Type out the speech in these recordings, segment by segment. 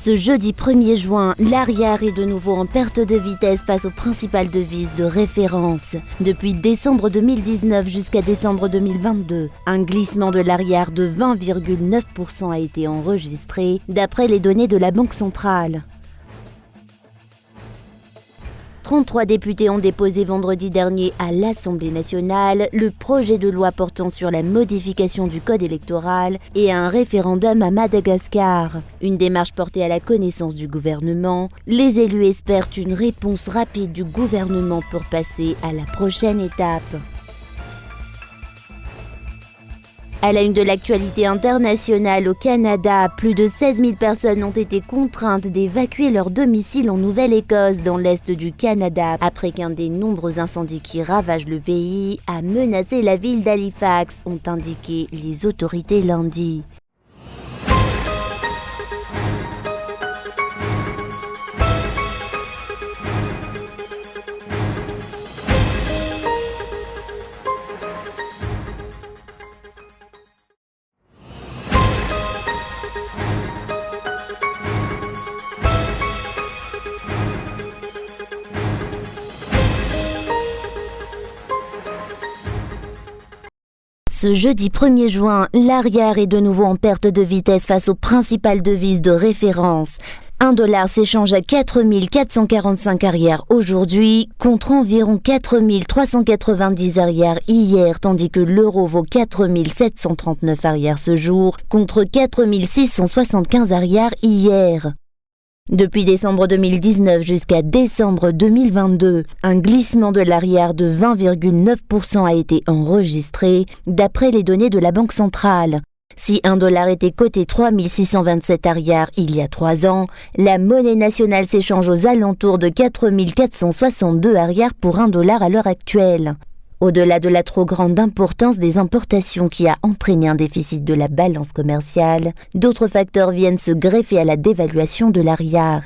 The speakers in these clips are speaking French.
Ce jeudi 1er juin, l'Ariar est de nouveau en perte de vitesse face aux principales devises de référence. Depuis décembre 2019 jusqu'à décembre 2022, un glissement de l'Ariar de 20,9% a été enregistré d'après les données de la Banque centrale. 33 députés ont déposé vendredi dernier à l'Assemblée nationale le projet de loi portant sur la modification du code électoral et un référendum à Madagascar. Une démarche portée à la connaissance du gouvernement. Les élus espèrent une réponse rapide du gouvernement pour passer à la prochaine étape. À la une de l'actualité internationale au Canada, plus de 16 000 personnes ont été contraintes d'évacuer leur domicile en Nouvelle-Écosse dans l'est du Canada après qu'un des nombreux incendies qui ravagent le pays a menacé la ville d'Halifax, ont indiqué les autorités lundi. Ce jeudi 1er juin, l'Ariar est de nouveau en perte de vitesse face aux principales devises de référence. Un dollar s'échange à 4 445 arrières aujourd'hui, contre environ 4 390 arrières hier, tandis que l'euro vaut 4 739 arrières ce jour, contre 4 675 arrières hier. Depuis décembre 2019 jusqu'à décembre 2022, un glissement de l'Ariar de 20,9% a été enregistré, d'après les données de la Banque centrale. Si un dollar était coté 3 627 arrières il y a 3 ans, la monnaie nationale s'échange aux alentours de 4 462 arrières pour un dollar à l'heure actuelle. Au-delà de la trop grande importance des importations qui a entraîné un déficit de la balance commerciale, d'autres facteurs viennent se greffer à la dévaluation de l'Ariar.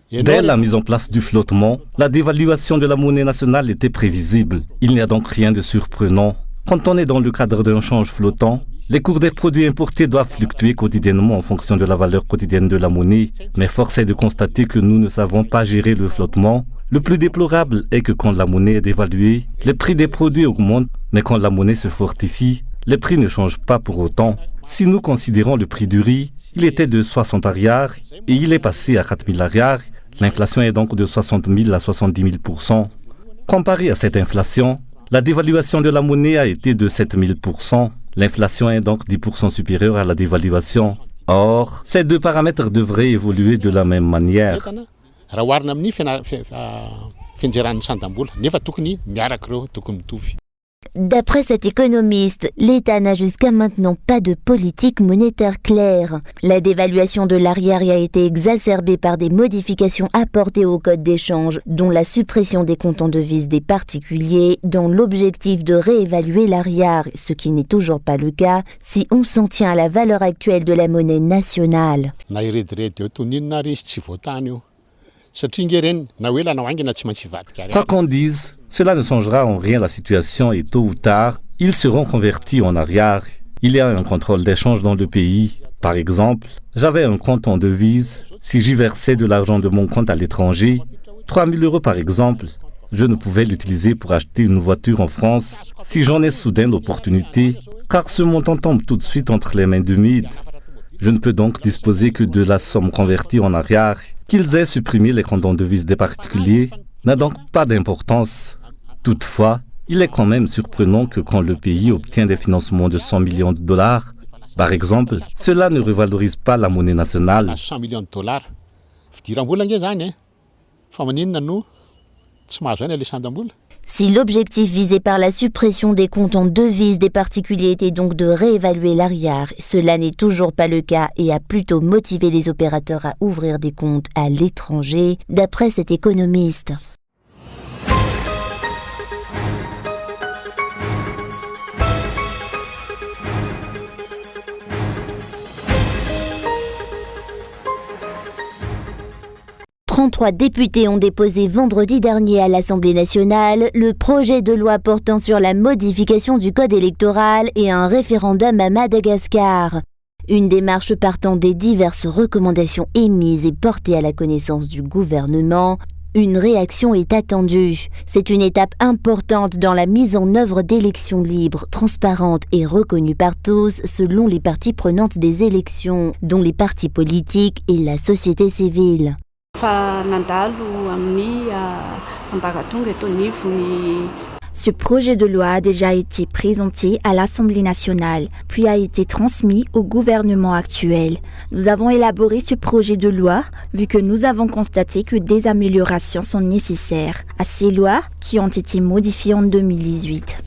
Dès la mise en place du flottement, la dévaluation de la monnaie nationale était prévisible. Il n'y a donc rien de surprenant. Quand on est dans le cadre d'un change flottant, les cours des produits importés doivent fluctuer quotidiennement en fonction de la valeur quotidienne de la monnaie. Mais force est de constater que nous ne savons pas gérer le flottement. Le plus déplorable est que quand la monnaie est dévaluée, les prix des produits augmentent, mais quand la monnaie se fortifie, les prix ne changent pas pour autant. Si nous considérons le prix du riz, il était de 60 arrières et il est passé à 4 000 arrières. L'inflation est donc de 60 000 à 70 000%. Comparé à cette inflation, la dévaluation de la monnaie a été de 7 000%. L'inflation est donc 10% supérieure à la dévaluation. Or, ces deux paramètres devraient évoluer de la même manière. D'après cet économiste, l'État n'a jusqu'à maintenant pas de politique monétaire claire. La dévaluation de l'Ariar a été exacerbée par des modifications apportées au code d'échange, dont la suppression des comptes en devises des particuliers, dans l'objectif de réévaluer l'Ariar, ce qui n'est toujours pas le cas si on s'en tient à la valeur actuelle de la monnaie nationale. Quoi qu'on dise, cela ne changera en rien la situation et tôt ou tard, ils seront convertis en arrière. Il y a un contrôle d'échange dans le pays. Par exemple, j'avais un compte en devise. Si j'y versais de l'argent de mon compte à l'étranger, 3 000 € par exemple, je ne pouvais l'utiliser pour acheter une voiture en France si j'en ai soudain l'opportunité, car ce montant tombe tout de suite entre les mains d'humides. Je ne peux donc disposer que de la somme convertie en arrière. Qu'ils aient supprimé les comptes en devises des particuliers n'a donc pas d'importance. Toutefois, il est quand même surprenant que quand le pays obtient des financements de 100 millions de dollars, par exemple, cela ne revalorise pas la monnaie nationale. Si l'objectif visé par la suppression des comptes en devises des particuliers était donc de réévaluer l'Ariar, cela n'est toujours pas le cas et a plutôt motivé les opérateurs à ouvrir des comptes à l'étranger, d'après cet économiste. 33 députés ont déposé vendredi dernier à l'Assemblée nationale le projet de loi portant sur la modification du code électoral et un référendum à Madagascar. Une démarche partant des diverses recommandations émises et portées à la connaissance du gouvernement. Une réaction est attendue. C'est une étape importante dans la mise en œuvre d'élections libres, transparentes et reconnues par tous selon les parties prenantes des élections, dont les partis politiques et la société civile. Ce projet de loi a déjà été présenté à l'Assemblée nationale, puis a été transmis au gouvernement actuel. Nous avons élaboré ce projet de loi, vu que nous avons constaté que des améliorations sont nécessaires à ces lois qui ont été modifiées en 2018.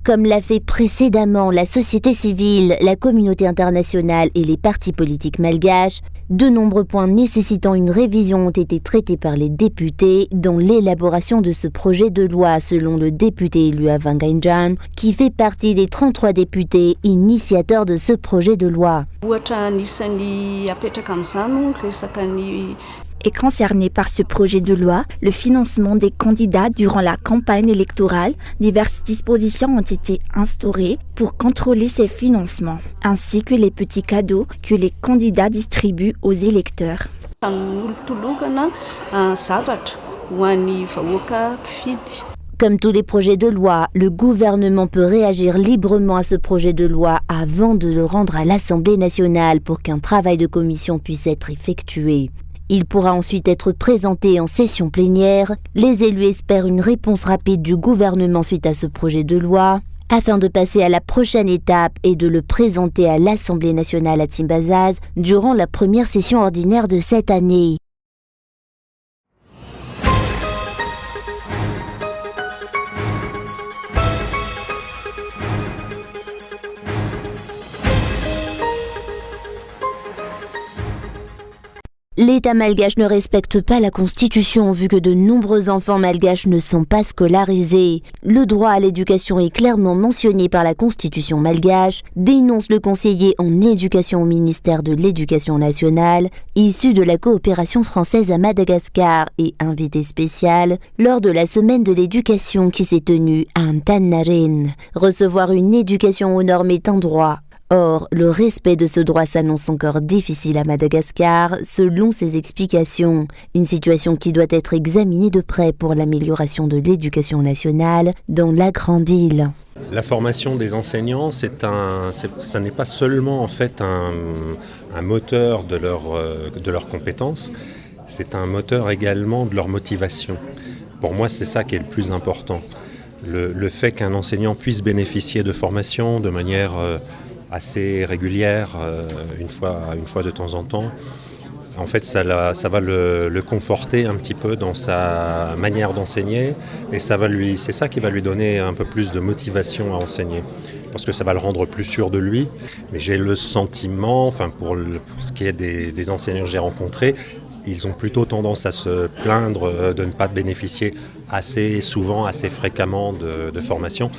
Comme l'a fait précédemment la société civile, la communauté internationale et les partis politiques malgaches, de nombreux points nécessitant une révision ont été traités par les députés dans l'élaboration de ce projet de loi, selon le député élu à Vangainjan, qui fait partie des 33 députés initiateurs de ce projet de loi. Est concerné par ce projet de loi le financement des candidats durant la campagne électorale. Diverses dispositions ont été instaurées pour contrôler ces financements, ainsi que les petits cadeaux que les candidats distribuent aux électeurs. Comme tous les projets de loi, le gouvernement peut réagir librement à ce projet de loi avant de le rendre à l'Assemblée nationale pour qu'un travail de commission puisse être effectué. Il pourra ensuite être présenté en session plénière. Les élus espèrent une réponse rapide du gouvernement suite à ce projet de loi, afin de passer à la prochaine étape et de le présenter à l'Assemblée nationale à Timbazaz durant la première session ordinaire de cette année. L'État malgache ne respecte pas la Constitution vu que de nombreux enfants malgaches ne sont pas scolarisés. Le droit à l'éducation est clairement mentionné par la Constitution malgache, dénonce le conseiller en éducation au ministère de l'Éducation nationale, issu de la coopération française à Madagascar et invité spécial lors de la semaine de l'éducation qui s'est tenue à Antananarivo. Recevoir une éducation aux normes est un droit. Or, le respect de ce droit s'annonce encore difficile à Madagascar, selon ses explications. Une situation qui doit être examinée de près pour l'amélioration de l'éducation nationale dans la grande île. La formation des enseignants, ça n'est pas seulement en fait un moteur de leurs compétences, c'est un moteur également de leur motivation. Pour moi, c'est ça qui est le plus important. Le fait qu'un enseignant puisse bénéficier de formation de manière assez régulière, une fois de temps en temps. En fait, ça va le conforter un petit peu dans sa manière d'enseigner et c'est ça qui va lui donner un peu plus de motivation à enseigner. Parce que ça va le rendre plus sûr de lui. Mais j'ai le sentiment, pour ce qui est des enseignants que j'ai rencontrés, ils ont plutôt tendance à se plaindre de ne pas bénéficier assez souvent, assez fréquemment de formation.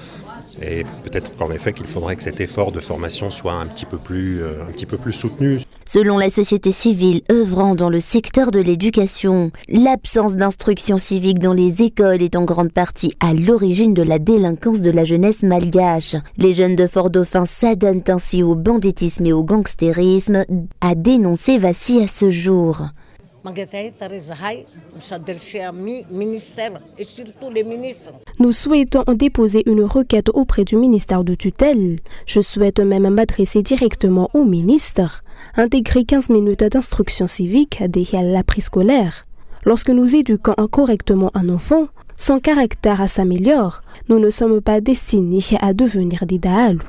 Et peut-être qu'en effet qu'il faudrait que cet effort de formation soit un petit peu plus soutenu. Selon la société civile œuvrant dans le secteur de l'éducation, l'absence d'instruction civique dans les écoles est en grande partie à l'origine de la délinquance de la jeunesse malgache. Les jeunes de Fort-Dauphin s'adonnent ainsi au banditisme et au gangstérisme, a dénoncé Vassi à ce jour. Nous souhaitons déposer une requête auprès du ministère de tutelle. Je souhaite même m'adresser directement au ministre. Intégrer 15 minutes d'instruction civique dès la préscolaire. Lorsque nous éduquons correctement un enfant, son caractère s'améliore. Nous ne sommes pas destinés à devenir des daalou.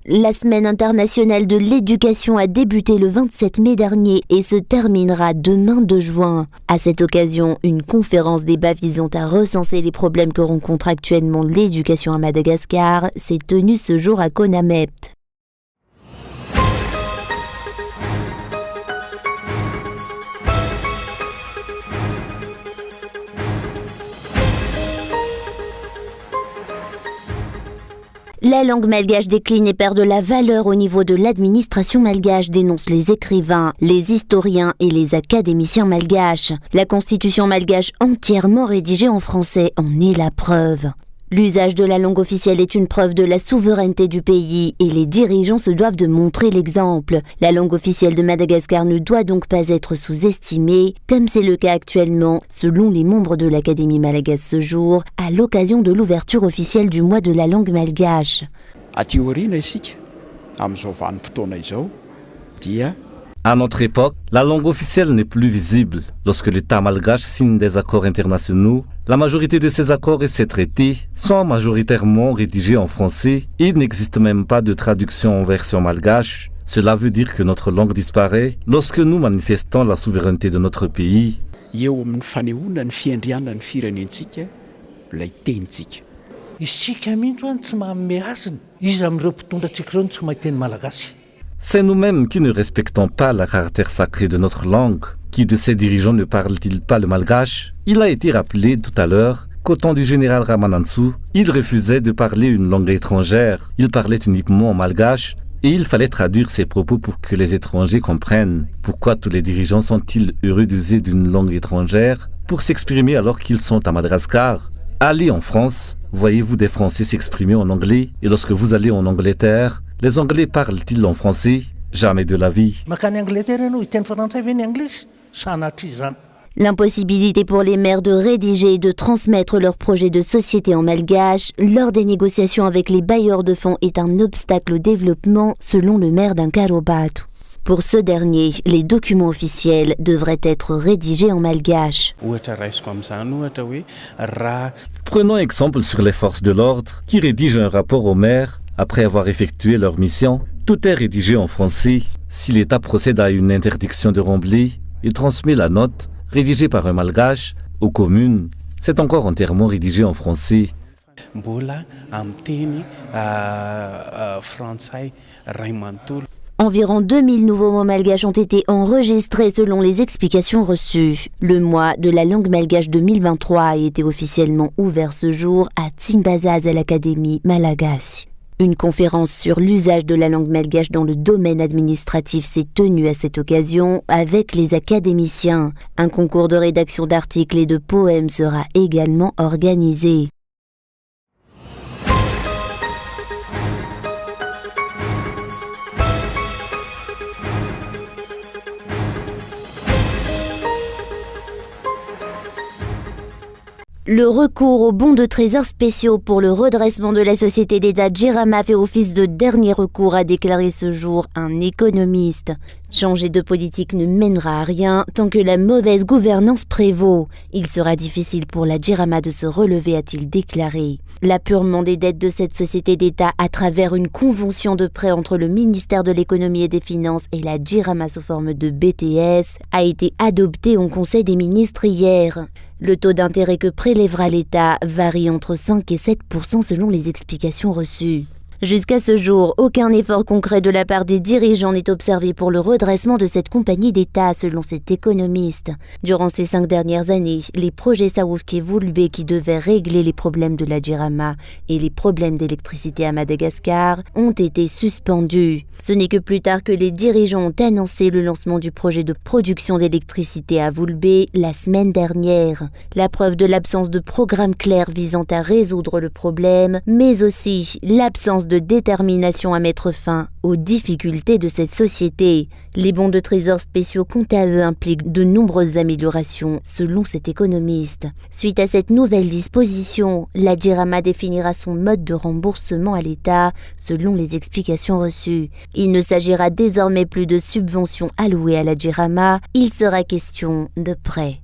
La semaine internationale de l'éducation a débuté le 27 mai dernier et se terminera demain 2 juin. À cette occasion, une conférence débat visant à recenser les problèmes que rencontre actuellement l'éducation à Madagascar s'est tenue ce jour à Konamept. La langue malgache décline et perd de la valeur au niveau de l'administration malgache, dénoncent les écrivains, les historiens et les académiciens malgaches. La constitution malgache entièrement rédigée en français en est la preuve. L'usage de la langue officielle est une preuve de la souveraineté du pays et les dirigeants se doivent de montrer l'exemple. La langue officielle de Madagascar ne doit donc pas être sous-estimée, comme c'est le cas actuellement, selon les membres de l'Académie malgache ce jour, à l'occasion de l'ouverture officielle du mois de la langue malgache. À notre époque, la langue officielle n'est plus visible. Lorsque l'État malgache signe des accords internationaux, la majorité de ces accords et ces traités sont majoritairement rédigés en français et il n'existe même pas de traduction en version malgache. Cela veut dire que notre langue disparaît lorsque nous manifestons la souveraineté de notre pays. C'est nous-mêmes qui ne respectons pas le caractère sacré de notre langue. Qui de ces dirigeants ne parle-t-il pas le malgache? Il a été rappelé tout à l'heure qu'au temps du général Ramanantsoa, il refusait de parler une langue étrangère. Il parlait uniquement en malgache et il fallait traduire ses propos pour que les étrangers comprennent. Pourquoi tous les dirigeants sont-ils heureux d'user d'une langue étrangère pour s'exprimer alors qu'ils sont à Madagascar? Allez en France, voyez-vous des Français s'exprimer en anglais? Et lorsque vous allez en Angleterre, les Anglais parlent-ils en français? Jamais de la vie. L'impossibilité pour les maires de rédiger et de transmettre leurs projets de société en malgache lors des négociations avec les bailleurs de fonds est un obstacle au développement, selon le maire d'Inkarobatu. Pour ce dernier, les documents officiels devraient être rédigés en malgache. Prenons exemple sur les forces de l'ordre qui rédigent un rapport au maire après avoir effectué leur mission. Tout est rédigé en français. Si l'État procède à une interdiction de rembler, il transmet la note, rédigée par un malgache, aux communes. C'est encore entièrement rédigé en français. Environ 2000 nouveaux mots malgaches ont été enregistrés selon les explications reçues. Le mois de la langue malgache 2023 a été officiellement ouvert ce jour à Tsimbazaz à l'Académie Malagasy. Une conférence sur l'usage de la langue malgache dans le domaine administratif s'est tenue à cette occasion avec les académiciens. Un concours de rédaction d'articles et de poèmes sera également organisé. Le recours aux bons de trésor spéciaux pour le redressement de la société d'État Jirama fait office de dernier recours, a déclaré ce jour un économiste. Changer de politique ne mènera à rien tant que la mauvaise gouvernance prévaut. Il sera difficile pour la Jirama de se relever, a-t-il déclaré. L'apurement des dettes de cette société d'État à travers une convention de prêt entre le ministère de l'Économie et des Finances et la Jirama sous forme de BTS a été adopté au Conseil des ministres hier. Le taux d'intérêt que prélèvera l'État varie entre 5 et 7% selon les explications reçues. Jusqu'à ce jour, aucun effort concret de la part des dirigeants n'est observé pour le redressement de cette compagnie d'État, selon cet économiste. Durant ces 5 dernières années, les projets Saoufke-Voulbé qui devaient régler les problèmes de la Jirama et les problèmes d'électricité à Madagascar ont été suspendus. Ce n'est que plus tard que les dirigeants ont annoncé le lancement du projet de production d'électricité à Voulbé la semaine dernière. La preuve de l'absence de programme clair visant à résoudre le problème, mais aussi l'absence de détermination à mettre fin aux difficultés de cette société. Les bons de trésor spéciaux, quant à eux, impliquent de nombreuses améliorations, selon cet économiste. Suite à cette nouvelle disposition, la Jirama définira son mode de remboursement à l'État, selon les explications reçues. Il ne s'agira désormais plus de subventions allouées à la Jirama, il sera question de prêts.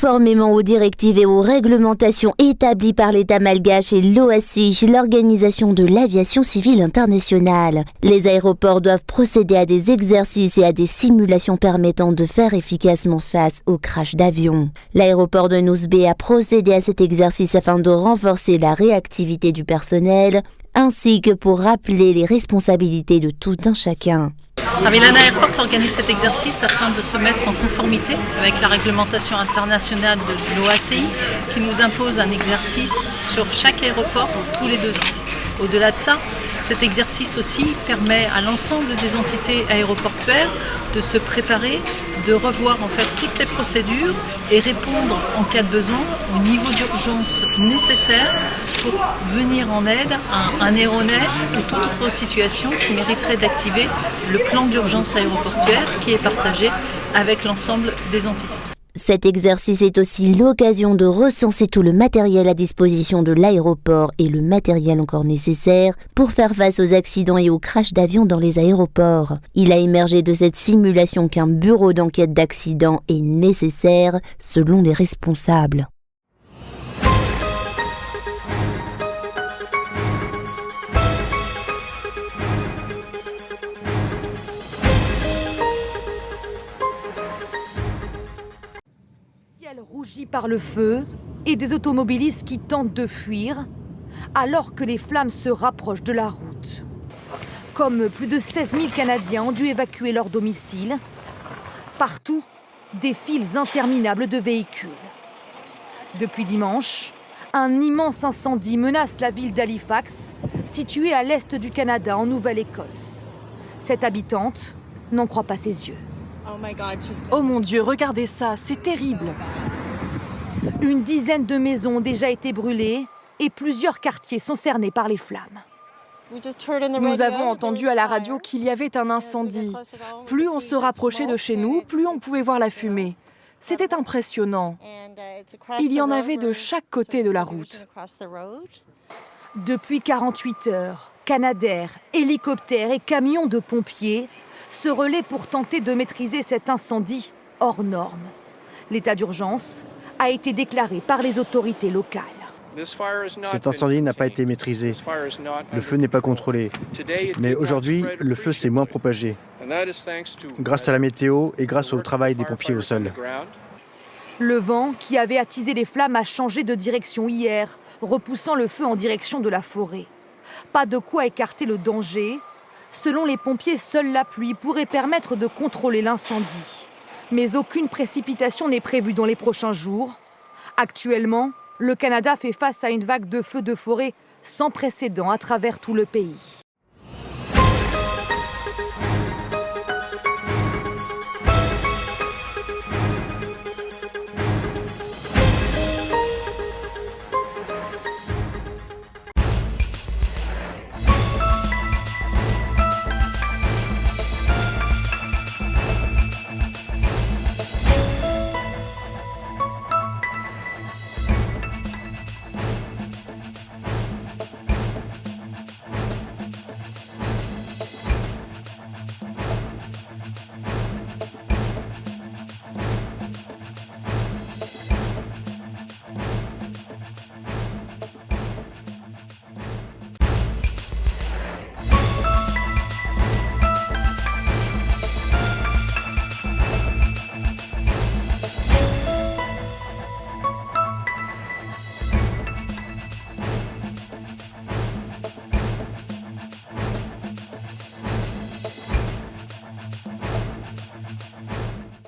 Conformément aux directives et aux réglementations établies par l'État malgache et l'OACI, l'Organisation de l'aviation civile internationale, les aéroports doivent procéder à des exercices et à des simulations permettant de faire efficacement face aux crashs d'avions. L'aéroport de Nousbé a procédé à cet exercice afin de renforcer la réactivité du personnel, ainsi que pour rappeler les responsabilités de tout un chacun. Avilan Airport organise cet exercice afin de se mettre en conformité avec la réglementation internationale de l'OACI qui nous impose un exercice sur chaque aéroport tous les 2 ans. Au-delà de ça, cet exercice aussi permet à l'ensemble des entités aéroportuaires de se préparer, de revoir en fait toutes les procédures et répondre en cas de besoin au niveau d'urgence nécessaire pour venir en aide à un aéronef ou toute autre situation qui mériterait d'activer le plan d'urgence aéroportuaire qui est partagé avec l'ensemble des entités. Cet exercice est aussi l'occasion de recenser tout le matériel à disposition de l'aéroport et le matériel encore nécessaire pour faire face aux accidents et aux crashs d'avions dans les aéroports. Il a émergé de cette simulation qu'un bureau d'enquête d'accidents est nécessaire selon les responsables. Rougi par le feu et des automobilistes qui tentent de fuir alors que les flammes se rapprochent de la route. Comme plus de 16 000 Canadiens ont dû évacuer leur domicile, partout, des files interminables de véhicules. Depuis dimanche, un immense incendie menace la ville d'Halifax, située à l'est du Canada en Nouvelle-Écosse. Cette habitante n'en croit pas ses yeux. Oh mon Dieu, regardez ça, c'est terrible. Une dizaine de maisons ont déjà été brûlées et plusieurs quartiers sont cernés par les flammes. Nous avons entendu à la radio qu'il y avait un incendie. Plus on se rapprochait de chez nous, plus on pouvait voir la fumée. C'était impressionnant. Il y en avait de chaque côté de la route. Depuis 48 heures, Canadair, hélicoptères et camions de pompiers se relaient pour tenter de maîtriser cet incendie hors norme. L'état d'urgence a été déclaré par les autorités locales. Cet incendie n'a pas été maîtrisé. Le feu n'est pas contrôlé. Mais aujourd'hui, le feu s'est moins propagé. Grâce à la météo et grâce au travail des pompiers au sol. Le vent qui avait attisé les flammes a changé de direction hier, repoussant le feu en direction de la forêt. Pas de quoi écarter le danger. Selon les pompiers, seule la pluie pourrait permettre de contrôler l'incendie. Mais aucune précipitation n'est prévue dans les prochains jours. Actuellement, le Canada fait face à une vague de feux de forêt sans précédent à travers tout le pays.